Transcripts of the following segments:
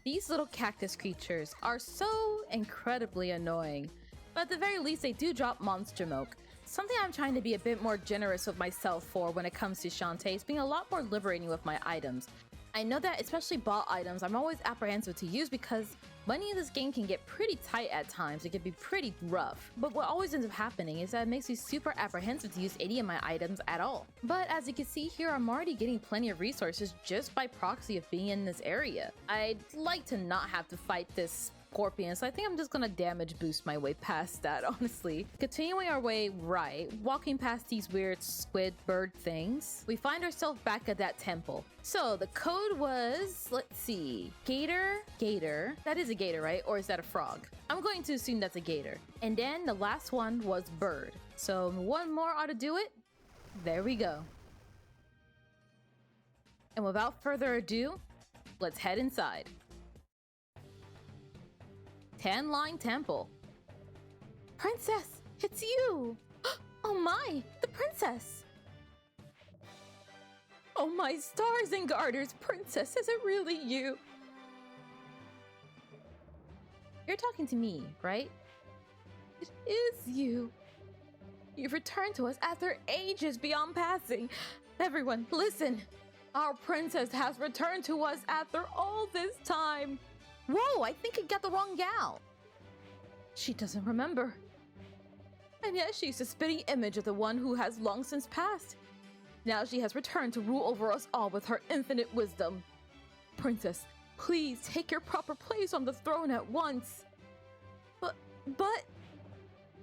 These little cactus creatures are so incredibly annoying, but at the very least they do drop monster milk. Something I'm trying to be a bit more generous with myself for when it comes to Shantae is being a lot more liberating with my items. I know that especially bought items I'm always apprehensive to use because money in this game can get pretty tight at times. It can be pretty rough. But what always ends up happening is that it makes me super apprehensive to use any of my items at all. But as you can see here, I'm already getting plenty of resources just by proxy of being in this area. I'd like to not have to fight this scorpion, so I think I'm just gonna damage boost my way past that, honestly. Continuing our way right, walking past these weird squid bird things, we find ourselves back at that temple. So the code was, let's see, gator, that is a gator, right? Or is that a frog? I'm going to assume that's a gator. And then the last one was bird. So one more ought to do it. There we go. And without further ado, let's head inside. Tan Line Temple. Princess, it's you! Oh my, the princess! Oh my stars and garters, princess, is it really you? You're talking to me, right? It is you. You've returned to us after ages beyond passing. Everyone, listen. Our princess has returned to us after all this time. Whoa, I think I got the wrong gal. She doesn't remember. And yet she's a spitting image of the one who has long since passed. Now she has returned to rule over us all with her infinite wisdom. Princess, please take your proper place on the throne at once. But...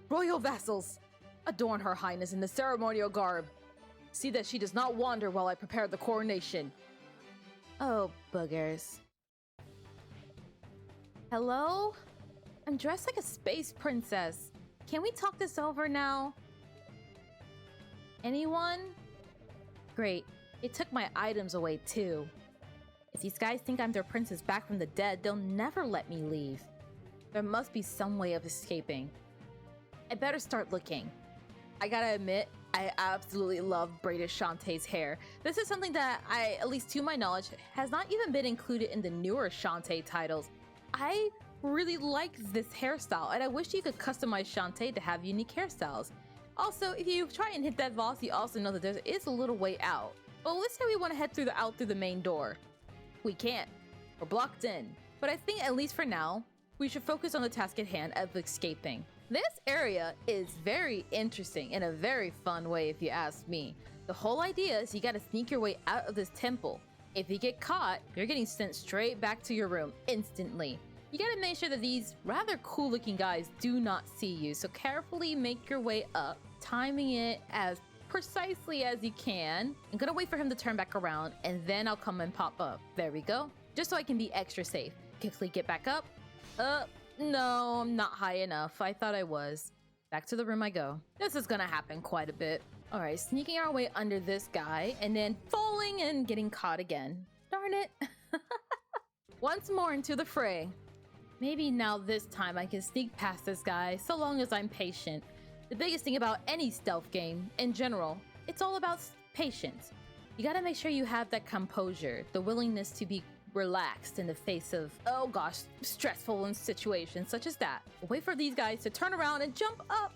Royal vassals, adorn her highness in the ceremonial garb. See that she does not wander while I prepare the coronation. Oh, boogers. Hello? I'm dressed like a space princess. Can we talk this over now? Anyone? Great. It took my items away too. If these guys think I'm their princess back from the dead, they'll never let me leave. There must be some way of escaping. I better start looking. I gotta admit, I absolutely love braided Shantae's hair. This is something that at least to my knowledge, has not even been included in the newer Shantae titles. I really like this hairstyle, and I wish you could customize Shantae to have unique hairstyles. Also, if you try and hit that boss, you also know that there is a little way out. Well, let's say we want to head out through the main door. We can't. We're blocked in. But I think, at least for now, we should focus on the task at hand of escaping. This area is very interesting in a very fun way, if you ask me. The whole idea is you gotta sneak your way out of this temple. If you get caught, you're getting sent straight back to your room instantly. You gotta make sure that these rather cool looking guys do not see you, so carefully make your way up, timing it as precisely as you can. I'm gonna wait for him to turn back around, and then I'll come and pop up. There we go. Just so I can be extra safe. Quickly get back up. No, I'm not high enough. I thought I was. Back to the room I go. This is gonna happen quite a bit. Alright, sneaking our way under this guy, and then falling and getting caught again. Darn it. Once more into the fray. Maybe now this time I can sneak past this guy, so long as I'm patient. The biggest thing about any stealth game, in general, it's all about patience. You gotta make sure you have that composure, the willingness to be relaxed in the face of, oh gosh, stressful situations such as that. Wait for these guys to turn around and jump up,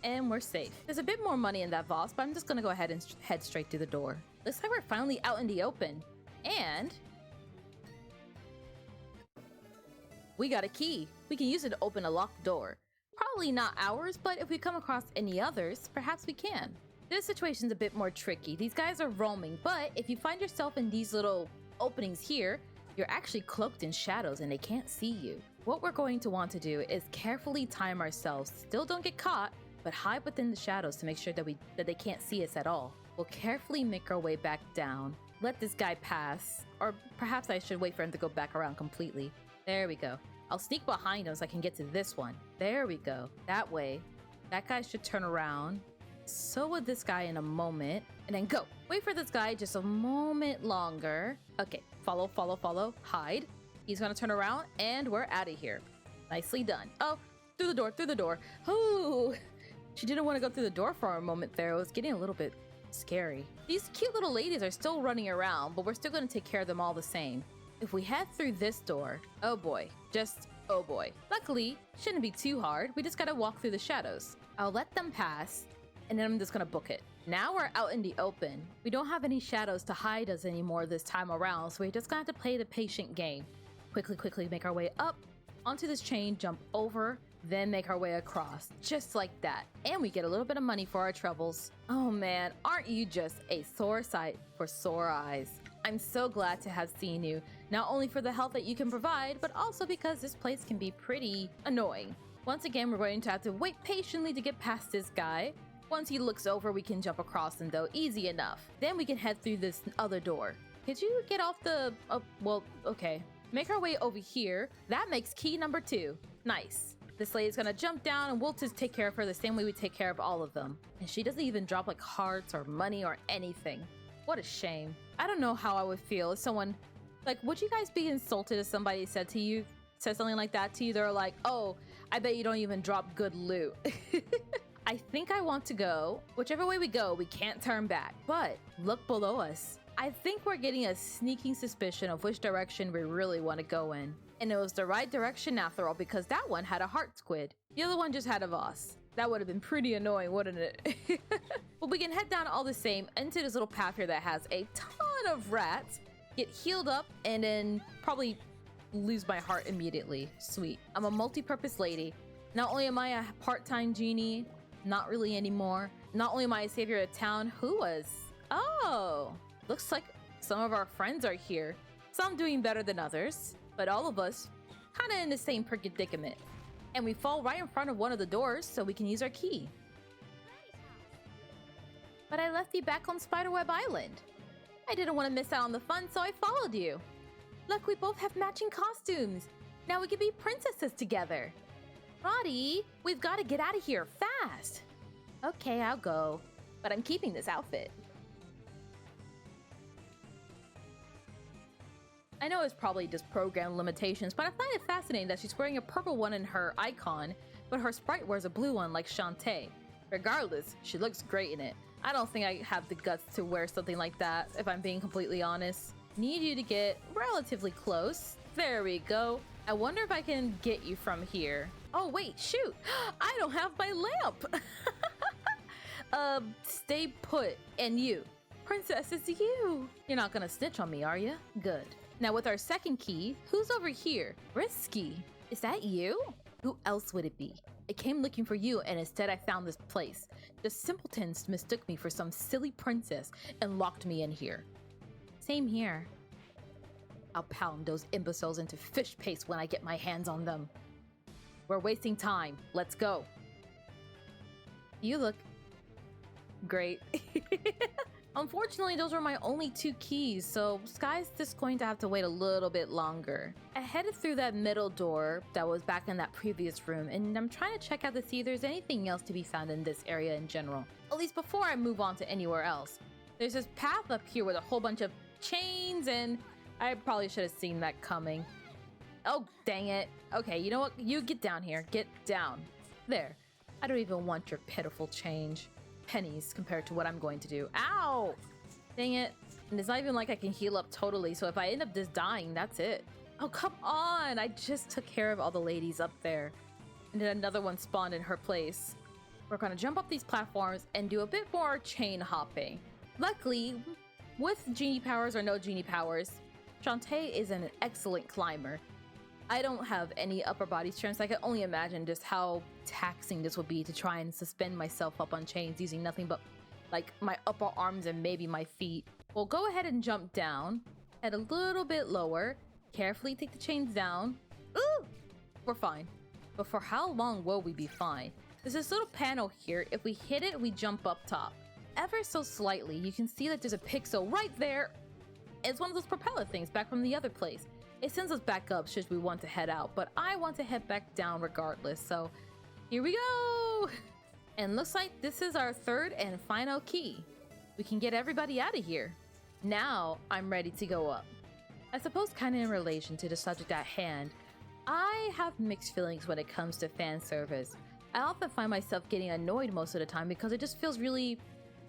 and we're safe. There's a bit more money in that vault, but I'm just gonna go ahead and head straight through the door. Looks like we're finally out in the open, and we got a key. We can use it to open a locked door. Probably not ours, but if we come across any others, perhaps we can. This situation's a bit more tricky. These guys are roaming, but if you find yourself in these little openings here, you're actually cloaked in shadows and they can't see you. What we're going to want to do is carefully time ourselves. Still don't get caught, but hide within the shadows to make sure that they can't see us at all. We'll carefully make our way back down. Let this guy pass, or perhaps I should wait for him to go back around completely. There we go. I'll sneak behind him so I can get to this one. There we go. That way. That guy should turn around. So would this guy in a moment. And then go. Wait for this guy just a moment longer. Okay. Follow, follow, follow. Hide. He's gonna turn around and we're out of here. Nicely done. Oh, through the door, through the door. Ooh. She didn't want to go through the door for a moment there. It was getting a little bit scary. These cute little ladies are still running around, but we're still gonna take care of them all the same. If we head through this door, oh boy, just oh boy. Luckily, shouldn't be too hard. We just gotta walk through the shadows. I'll let them pass, and then I'm just gonna book it. Now we're out in the open. We don't have any shadows to hide us anymore this time around, so we're just gonna have to play the patient game. Quickly make our way up onto this chain, jump over, then make our way across, just like that. And we get a little bit of money for our troubles. Oh man, aren't you just a sore sight for sore eyes? I'm so glad to have seen you, not only for the help that you can provide, but also because this place can be pretty annoying. Once again, we're going to have to wait patiently to get past this guy. Once he looks over, we can jump across him though, easy enough. Then we can head through this other door. Could you get off the, well, okay. Make our way over here. That makes key number 2. Nice. This lady's gonna jump down and we'll just take care of her the same way we take care of all of them. And she doesn't even drop like hearts or money or anything. What a shame. I don't know how I would feel if someone, like, would you guys be insulted if somebody said something like that to you? They're like, oh, I bet you don't even drop good loot. I think I want to go. Whichever way we go, we can't turn back. But look below us. I think we're getting a sneaking suspicion of which direction we really want to go in. And it was the right direction after all, because that one had a heart squid. The other one just had a Voss. That would have been pretty annoying, wouldn't it? But we can head down all the same into this little path here that has a ton of rats, get healed up, and then probably lose my heart immediately. Sweet. I'm a multi-purpose lady. Not only am I a part-time genie, not really anymore. Not only am I a savior of town, who was? Oh, looks like some of our friends are here. Some doing better than others, but all of us kind of in the same predicament. And we fall right in front of one of the doors so we can use our key. But I left you back on Spiderweb Island. I didn't want to miss out on the fun, so I followed you. Look, we both have matching costumes. Now we can be princesses together. Roddy, we've got to get out of here fast. Okay, I'll go, but I'm keeping this outfit. I know it's probably just program limitations, but I find it fascinating that she's wearing a purple one in her icon, but her sprite wears a blue one like Shantae. Regardless, she looks great in it. I don't think I have the guts to wear something like that, if I'm being completely honest. Need you to get relatively close. There we go. I wonder if I can get you from here. Oh wait, shoot! I don't have my lamp! Stay put. And you. Princess, it's you! You're not gonna snitch on me, are you? Good. Now with our second key, who's over here? Risky. Is that you? Who else would it be? I came looking for you and instead I found this place. The simpletons mistook me for some silly princess and locked me in here. Same here. I'll pound those imbeciles into fish paste when I get my hands on them. We're wasting time. Let's go. You look great. Unfortunately, those were my only 2 keys, so Sky's just going to have to wait a little bit longer. I headed through that middle door that was back in that previous room, and I'm trying to check out to see if there's anything else to be found in this area in general. At least before I move on to anywhere else. There's this path up here with a whole bunch of chains, and I probably should have seen that coming. Oh, dang it. Okay, you know what? You get down here. Get down. There. I don't even want your pitiful change. Pennies compared to what I'm going to do. Ow! Dang it. And it's not even like I can heal up totally, so if I end up just dying, that's it. Oh, come on! I just took care of all the ladies up there. And then another one spawned in her place. We're gonna jump up these platforms and do a bit more chain hopping. Luckily, with genie powers or no genie powers, Shantae is an excellent climber. I don't have any upper body strength, so I can only imagine just how taxing this would be to try and suspend myself up on chains using nothing but like my upper arms and maybe my feet. We'll go ahead and jump down, head a little bit lower, carefully take the chains down. Ooh! We're fine. But for how long will we be fine? There's this little panel here. If we hit it, we jump up top. Ever so slightly, you can see that there's a pixel right there. It's one of those propeller things back from the other place. It sends us back up should we want to head out, but I want to head back down regardless, so here we go! And looks like this is our 3rd and final key. We can get everybody out of here. Now I'm ready to go up. I suppose kind of in relation to the subject at hand, I have mixed feelings when it comes to fan service. I often find myself getting annoyed most of the time because it just feels really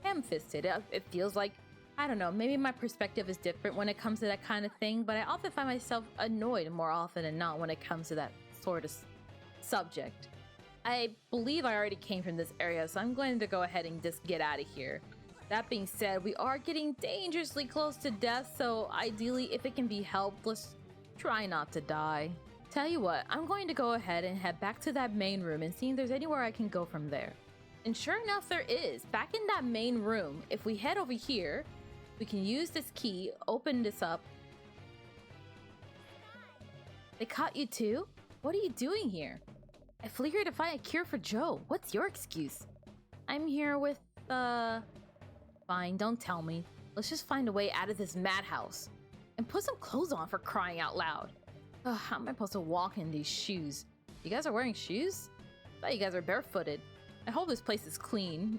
ham-fisted. It feels like I don't know, maybe my perspective is different when it comes to that kind of thing, but I often find myself annoyed more often than not when it comes to that sort of subject. I believe I already came from this area, so I'm going to go ahead and just get out of here. That being said, we are getting dangerously close to death, so ideally, if it can be helped, let's try not to die. Tell you what, I'm going to go ahead and head back to that main room and see if there's anywhere I can go from there. And sure enough, there is. Back in that main room, if we head over here, we can use this key, open this up. They caught you too? What are you doing here? I flew here to find a cure for Joe. What's your excuse? I'm here with, Fine, don't tell me. Let's just find a way out of this madhouse. And put some clothes on, for crying out loud. Ugh, how am I supposed to walk in these shoes? You guys are wearing shoes? I thought you guys are barefooted. I hope this place is clean.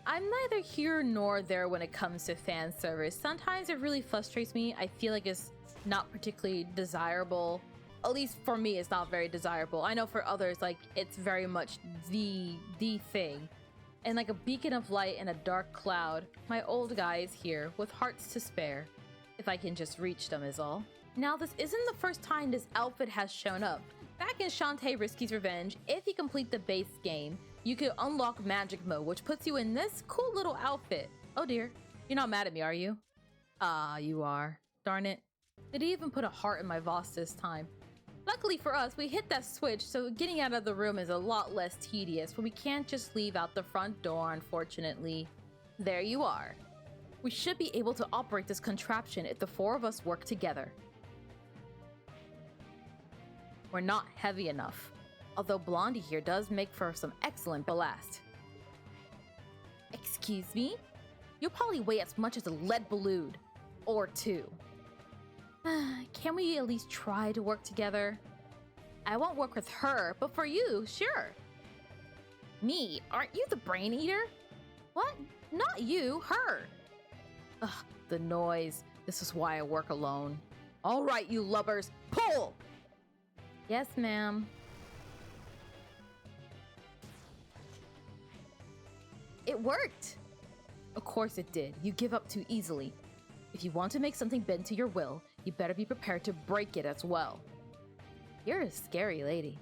I'm neither here nor there when it comes to fan service. Sometimes it really frustrates me. I feel like it's not particularly desirable. At least for me, it's not very desirable. I know for others, like, it's very much the thing. And like a beacon of light in a dark cloud, my old guy is here with hearts to spare. If I can just reach them is all. Now, this isn't the first time this outfit has shown up. Back in Shantae Risky's Revenge, if you complete the base game, you can unlock magic mode, which puts you in this cool little outfit. Oh dear, you're not mad at me, are you? Ah, you are. Darn it. Did he even put a heart in my Voss this time? Luckily for us, we hit that switch, so getting out of the room is a lot less tedious, but we can't just leave out the front door, unfortunately. There you are. We should be able to operate this contraption if the four of us work together. We're not heavy enough, although Blondie here does make for some excellent ballast. Excuse me? You'll probably weigh as much as a lead balloon. Or two. Can we at least try to work together? I won't work with her, but for you, sure. Me? Aren't you the brain eater? What? Not you, her. Ugh, the noise. This is why I work alone. All right, you lubbers, pull! Yes, ma'am. It worked! Of course it did. You give up too easily. If you want to make something bend to your will, you better be prepared to break it as well. You're a scary lady.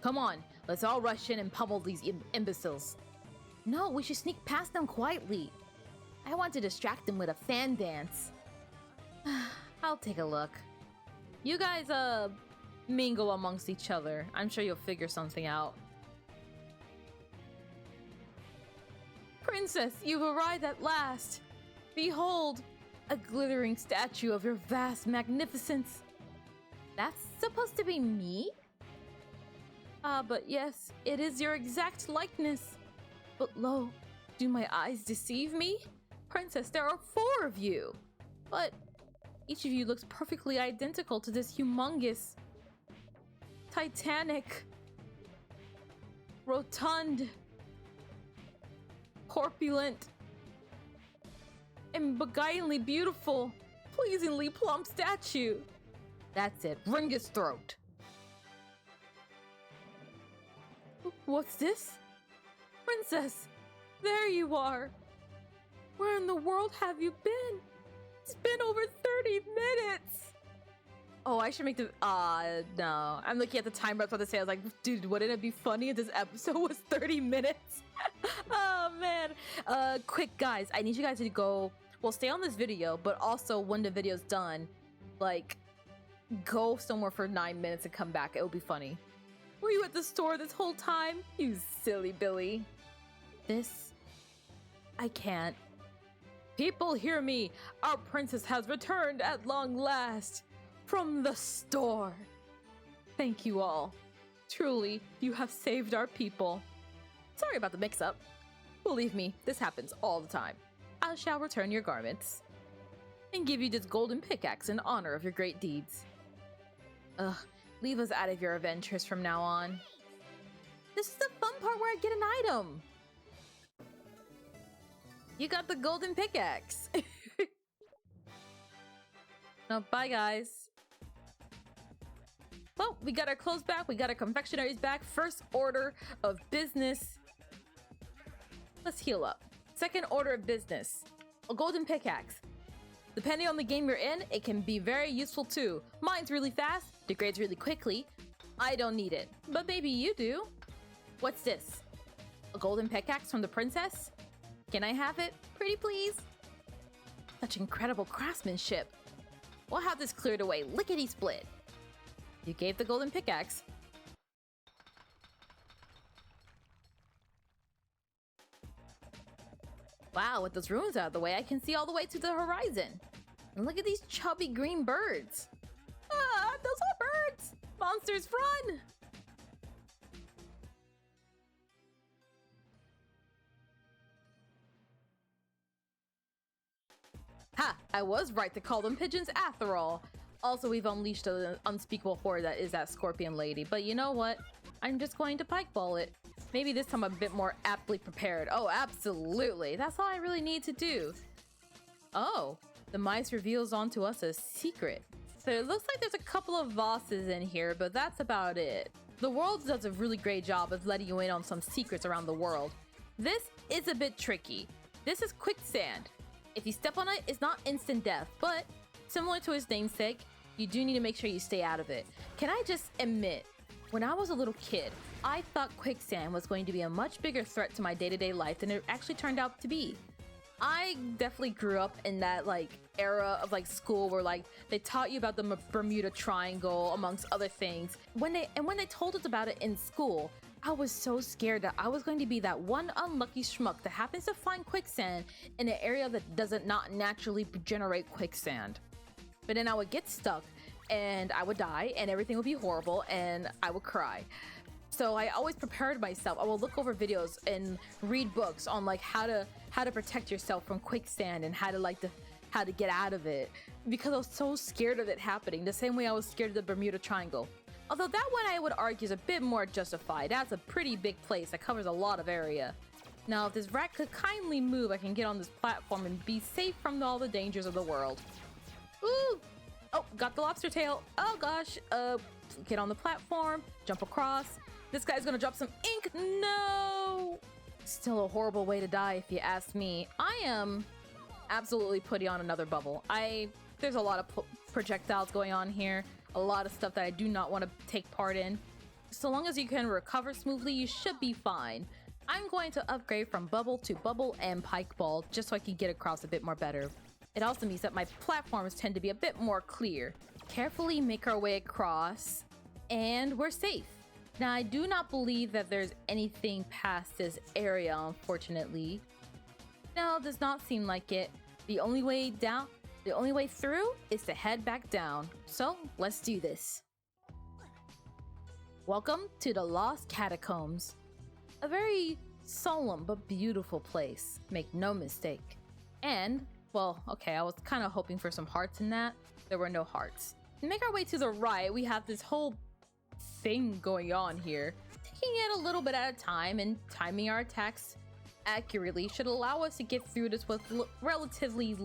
Come on, let's all rush in and pummel these imbeciles. No, we should sneak past them quietly. I want to distract them with a fan dance. I'll take a look. You guys, mingle amongst each other. I'm sure you'll figure something out. Princess, you've arrived at last. Behold, a glittering statue of your vast magnificence. That's supposed to be me? But yes, it is your exact likeness. But lo, do my eyes deceive me? Princess, there are 4 of you. But each of you looks perfectly identical to this humongous, titanic, rotund, corpulent, and beguilingly beautiful, pleasingly plump statue. That's it. Wring his throat. What's this? Princess, there you are. Where in the world have you been? It's been over 30 minutes. Oh, I should make the... no. I'm looking at the timer. I was about to say, I was like, dude, wouldn't it be funny if this episode was 30 minutes? Oh, man. Quick, guys. I need you guys to go... Well, stay on this video, but also when the video's done, like, go somewhere for 9 minutes and come back. It will be funny. Were you at the store this whole time? You silly Billy. This... I can't. People, hear me. Our princess has returned at long last. From the store. Thank you all. Truly, you have saved our people. Sorry about the mix-up. Believe me, this happens all the time. I shall return your garments and give you this golden pickaxe in honor of your great deeds. Ugh, leave us out of your adventures from now on. This is the fun part where I get an item. You got the golden pickaxe. No, bye guys. Well, we got our clothes back, we got our confectionaries back. First order of business. Let's heal up. Second order of business. A golden pickaxe. Depending on the game you're in, it can be very useful too. Mine's really fast, degrades really quickly. I don't need it, but maybe you do. What's this? A golden pickaxe from the princess? Can I have it? Pretty please? Such incredible craftsmanship. We'll have this cleared away lickety-split. You gave the golden pickaxe. Wow, with those ruins out of the way, I can see all the way to the horizon. And look at these chubby green birds. Ah, those are birds! Monsters, run! Ha! I was right to call them pigeons after all. Also, we've unleashed an unspeakable horde that is that scorpion lady. But you know what? I'm just going to pikeball it. Maybe this time I'm a bit more aptly prepared. Oh, absolutely. That's all I really need to do. Oh, the mice reveals onto us a secret. So it looks like there's a couple of bosses in here, but that's about it. The world does a really great job of letting you in on some secrets around the world. This is a bit tricky. This is quicksand. If you step on it, it's not instant death, but similar to its namesake, you do need to make sure you stay out of it. Can I just admit, when I was a little kid, I thought quicksand was going to be a much bigger threat to my day-to-day life than it actually turned out to be. I definitely grew up in that era of school where they taught you about the Bermuda Triangle amongst other things. When they told us about it in school, I was so scared that I was going to be that one unlucky schmuck that happens to find quicksand in an area that doesn't not naturally generate quicksand. But then I would get stuck and I would die and everything would be horrible and I would cry. So I always prepared myself. I will look over videos and read books on how to protect yourself from quicksand and how to get out of it, because I was so scared of it happening, the same way I was scared of the Bermuda Triangle. Although that one I would argue is a bit more justified. That's a pretty big place that covers a lot of area. Now if this rat could kindly move, I can get on this platform and be safe from all the dangers of the world. Ooh! Oh, got the lobster tail. Oh gosh. Get on the platform, jump across. This guy's gonna drop some ink. No! Still a horrible way to die if you ask me. I am absolutely putting on another bubble. There's a lot of projectiles going on here. A lot of stuff that I do not want to take part in. So long as you can recover smoothly, you should be fine. I'm going to upgrade from bubble to bubble and pike ball just so I can get across a bit more better. It also means that my platforms tend to be a bit more clear. Carefully make our way across, and we're safe. Now, I do not believe that there's anything past this area, unfortunately. No, does not seem like it. The only way through is to head back down. So, let's do this. Welcome to the Lost Catacombs. A very solemn but beautiful place, make no mistake. And, well, okay, I was kind of hoping for some hearts in that. There were no hearts. To make our way to the right, we have this whole thing going on here. Taking it a little bit at a time and timing our attacks accurately should allow us to get through this with relatively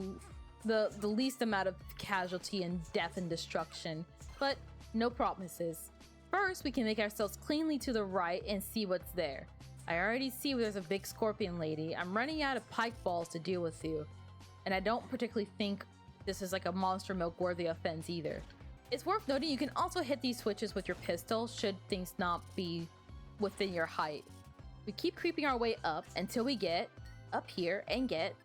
the least amount of casualty and death and destruction, but no promises. First, we can make ourselves cleanly to the right and see what's there. I already see there's a big scorpion lady. I'm running out of pike balls to deal with you, and I don't particularly think this is a monster milk worthy offense either. It's worth noting you can also hit these switches with your pistol should things not be within your height. We keep creeping our way up until we get up here and get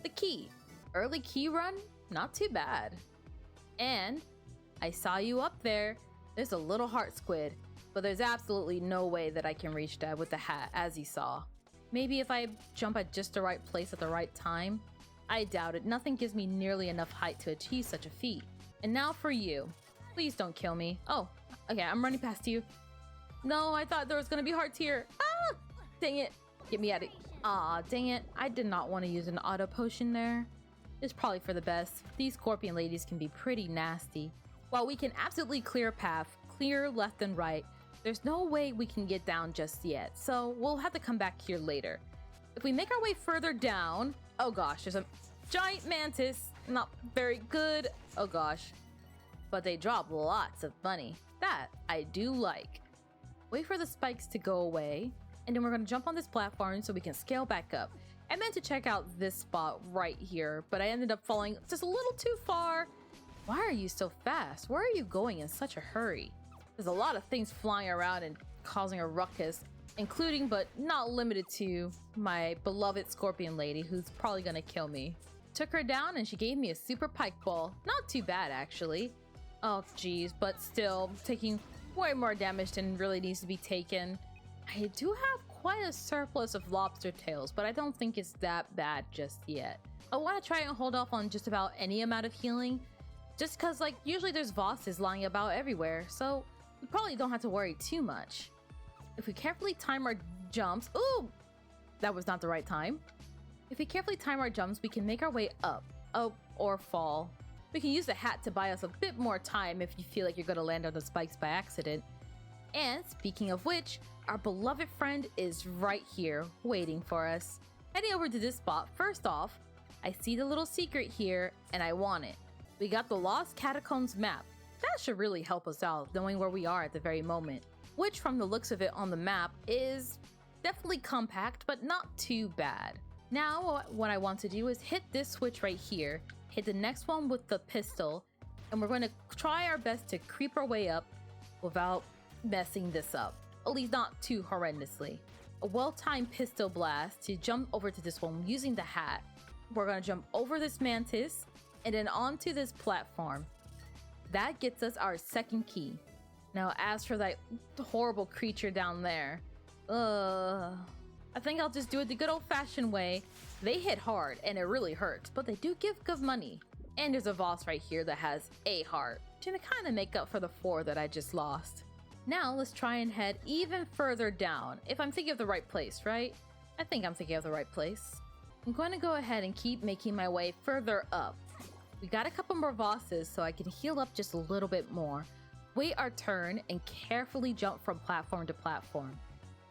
the key. Early key run? Not too bad. And I saw you up there. There's a little heart squid, but there's absolutely no way that I can reach that with the hat, as you saw. Maybe if I jump at just the right place at the right time? I doubt it. Nothing gives me nearly enough height to achieve such a feat. And now for you. Please don't kill me. Oh, okay, I'm running past you. No, I thought there was gonna be hearts here. Ah! Dang it. Get me out of here. Aw, dang it. I did not want to use an auto potion there. It's probably for the best. These scorpion ladies can be pretty nasty. While we can absolutely clear a path, clear left and right, there's no way we can get down just yet, so we'll have to come back here later. If we make our way further down, oh gosh, there's a giant mantis. Not very good. Oh gosh. But they drop lots of money. That I do like. Wait for the spikes to go away, and then we're gonna jump on this platform so we can scale back up. I meant to check out this spot right here, but I ended up falling just a little too far. Why are you so fast? Where are you going in such a hurry? There's a lot of things flying around and causing a ruckus, including but not limited to my beloved scorpion lady, who's probably gonna kill me. Took her down and she gave me a super pike ball. Not too bad, actually. Oh geez, but still taking way more damage than really needs to be taken. I do have quite a surplus of lobster tails, but I don't think it's that bad just yet. I want to try and hold off on just about any amount of healing, just because like usually there's bosses lying about everywhere, so we probably don't have to worry too much. If we carefully time our jumps, ooh, that was not the right time. If we carefully time our jumps, we can make our way up, or fall. We can use the hat to buy us a bit more time if you feel like you're gonna land on the spikes by accident. And speaking of which, our beloved friend is right here, waiting for us. Heading over to this spot, first off, I see the little secret here, and I want it. We got the Lost Catacombs map. That should really help us out, knowing where we are at the very moment. Which, from the looks of it on the map, is definitely compact, but not too bad. Now, what I want to do is hit this switch right here, hit the next one with the pistol, and we're going to try our best to creep our way up without messing this up. At least not too horrendously. A well-timed pistol blast to jump over to this one using the hat. We're going to jump over this mantis, and then onto this platform. That gets us our second key. Now, as for that horrible creature down there, I think I'll just do it the good old-fashioned way. They hit hard, and it really hurts, but they do give good money. And there's a boss right here that has a heart, to kind of make up for the 4 that I just lost. Now, let's try and head even further down, if I'm thinking of the right place, right? I think I'm thinking of the right place. I'm going to go ahead and keep making my way further up. We got a couple more bosses, so I can heal up just a little bit more. Wait our turn and carefully jump from platform to platform.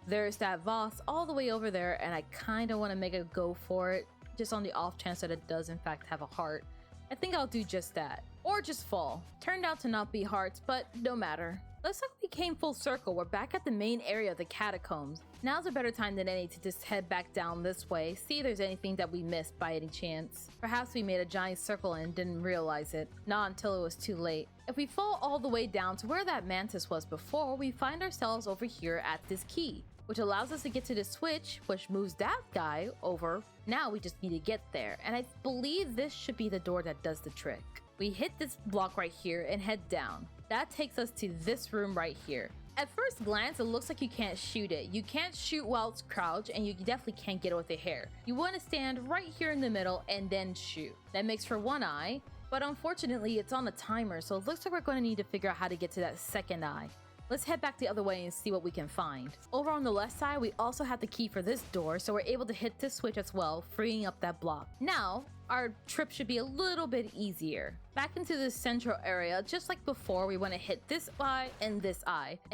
There's that boss all the way over there, and I kind of want to make a go for it, just on the off chance that it does in fact have a heart. I think I'll do just that. Or just fall. Turned out to not be hearts, but no matter. Looks like we came full circle. We're back at the main area of the catacombs. Now's a better time than any to just head back down this way, see if there's anything that we missed by any chance. Perhaps we made a giant circle and didn't realize it. Not until it was too late. If we fall all the way down to where that mantis was before, we find ourselves over here at this key, which allows us to get to the switch, which moves that guy over. Now we just need to get there, and I believe this should be the door that does the trick. We hit this block right here and head down. That takes us to this room right here. At first glance, it looks like you can't shoot it. You can't shoot while it's crouched, and you definitely can't get it with the hair. You want to stand right here in the middle and then shoot. That makes for one eye, but unfortunately it's on a timer, so it looks like we're going to need to figure out how to get to that second eye. Let's head back the other way and see what we can find. Over on the left side, we also have the key for this door, so we're able to hit this switch as well, freeing up that block. Now, our trip should be a little bit easier. Back into this central area, just like before, we want to hit this eye, and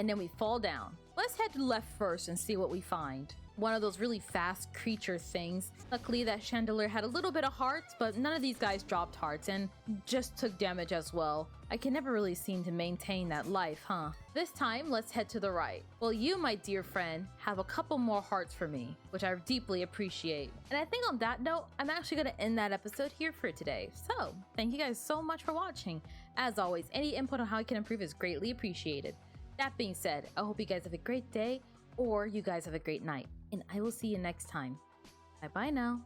then we fall down. Let's head left first and see what we find. One of those really fast creature things. Luckily, that chandelier had a little bit of hearts, but none of these guys dropped hearts and just took damage as well. I can never really seem to maintain that life, huh? This time, let's head to the right. Well, you, my dear friend, have a couple more hearts for me, which I deeply appreciate. And I think on that note, I'm actually going to end that episode here for today. So, thank you guys so much for watching. As always, any input on how I can improve is greatly appreciated. That being said, I hope you guys have a great day, or you guys have a great night, and I will see you next time. Bye bye now.